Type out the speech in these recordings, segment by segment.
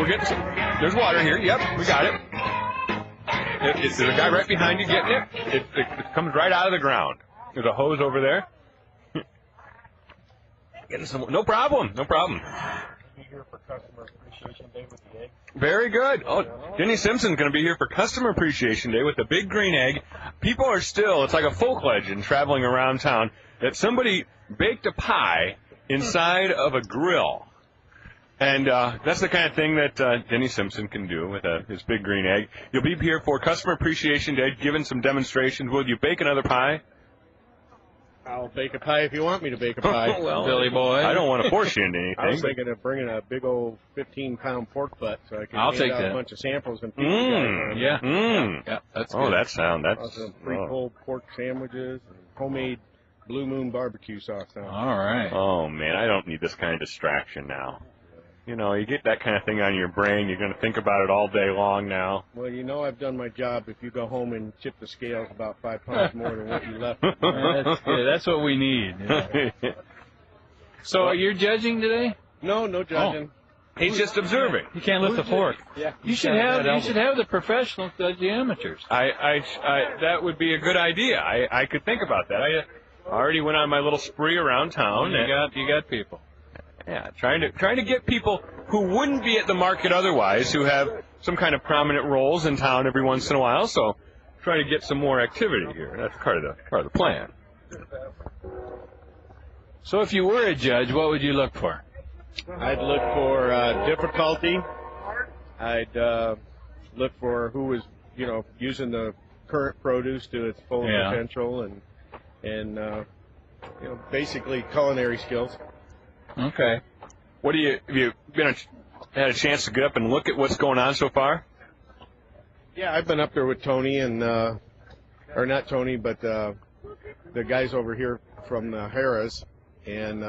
We're getting some. There's water here. Yep, we got it. There's a guy right behind you getting it. It comes right out of the ground. There's a hose over there. Getting some. No problem. No problem. Be here for Customer Appreciation Day with the egg. Very good. Oh, Denny Simpson's going to be here for Customer Appreciation Day with the big green egg. People are still, it's like a folk legend traveling around town, that somebody baked a pie inside of a grill. And that's the kind of thing that Denny Simpson can do with his big green egg. You'll be here for Customer Appreciation Day, giving some demonstrations. Will you bake another pie? I'll bake a pie if you want me to bake a pie. Well, Billy boy. I don't want to force you into anything. I was thinking of bringing a big old 15-pound pork butt so I can take out that. a bunch of samples and Yeah. Yeah, that's good. good. That's some pre-pulled pork sandwiches and homemade Blue Moon barbecue sauce now. All right. Oh, man, I don't need this kind of distraction now. You know, you get that kind of thing on your brain, you're going to think about it all day long now. Well, you know I've done my job if you go home and chip the scales about 5 pounds more than what you left. That's good. That's what we need. Yeah. So you're judging today? No judging. He's just observing. You can't lift the fork. Yeah. You should have the professionals judge the amateurs. That would be a good idea. I could think about that. I already went on my little spree around town. You got people. Yeah, trying to get people who wouldn't be at the market otherwise, who have some kind of prominent roles in town every once in a while. So, trying to get some more activity here. That's part of the plan. So, if you were a judge, what would you look for? I'd look for difficulty. I'd look for who was, using the current produce to its full potential, and basically culinary skills. Okay. Have you had a chance to get up and look at what's going on so far? Yeah, I've been up there with Tony or not Tony, but the guys over here from Harrah's, and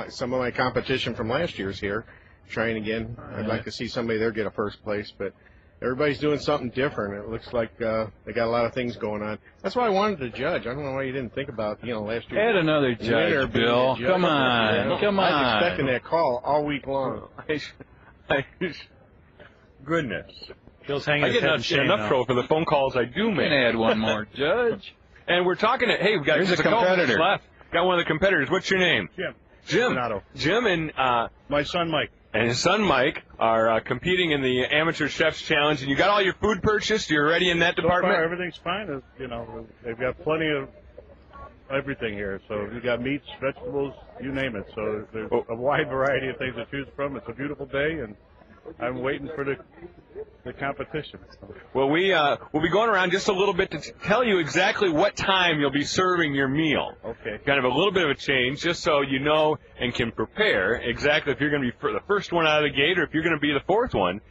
some of my competition from last year's here, trying again. I'd like to see somebody there get a first place, but everybody's doing something different. It looks like they got a lot of things going on. That's why I wanted to judge. I don't know why you didn't think about, last year. Add another judge, Bill. Come on. Come on. I was expecting that call all week long. Goodness. Bill's hanging I get enough trouble for the phone calls I do make. You can add one more judge. And we're talking to, we've got Here's just a competitor left. Got one of the competitors. What's your name? Jim. Donato. Jim and My son Mike. And his son Mike are competing in the Amateur Chefs Challenge. And you got all your food purchased? You're ready in that department? So far, everything's fine. They've got plenty of everything here. So you got meats, vegetables, you name it. So there's a wide variety of things to choose from. It's a beautiful day, and I'm waiting for the competition. Well, we'll be going around just a little bit to tell you exactly what time you'll be serving your meal. Okay. Kind of a little bit of a change, just so you know and can prepare exactly if you're going to be the first one out of the gate or if you're going to be the fourth one.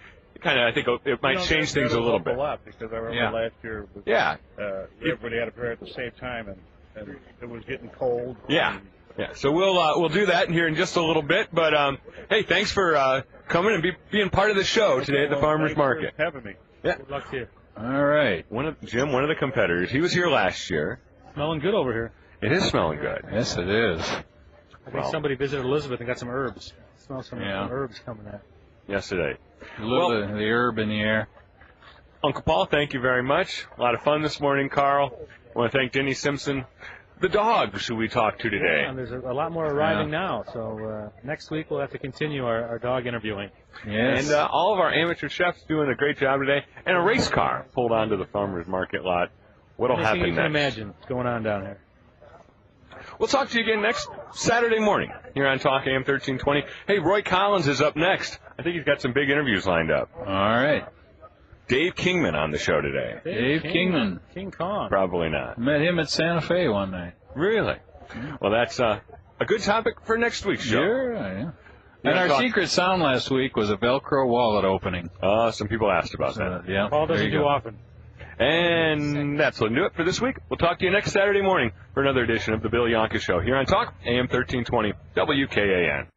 I think it might change things a little bit. A lot because I remember last year. Everybody had to prepare at the same time, and it was getting cold. Yeah. So we'll do that here in just a little bit. But hey, thanks for coming and being part of the show today at the Farmers Market. Thanks for having me. Yeah. Good luck to you. All right. Jim, one of the competitors. He was here last year. Smelling good over here. It is smelling good. Yes, it is. I think somebody visited Elizabeth and got some herbs. I smell some herbs coming out. Yesterday. A little bit of the herb in the air. Uncle Paul, thank you very much. A lot of fun this morning, Carl. I want to thank Denny Simpson. The dogs who we talked to today. Yeah, and there's a lot more arriving now. So next week we'll have to continue our dog interviewing. Yes. And all of our amateur chefs doing a great job today. And a race car pulled onto the farmer's market lot. What'll happen next? You can imagine what's going on down here. We'll talk to you again next Saturday morning here on Talk AM 1320. Hey, Roy Collins is up next. I think he's got some big interviews lined up. All right. Dave Kingman on the show today. Dave Kingman. King Kong. Probably not. Met him at Santa Fe one night. Really? Well, that's a good topic for next week's show. Sure, yeah. And our secret sound last week was a Velcro wallet opening. Some people asked about that. Yeah. Paul doesn't do often. And that's going to do it for this week. We'll talk to you next Saturday morning for another edition of the Bill Yohnka Show here on Talk AM 1320 WKAN.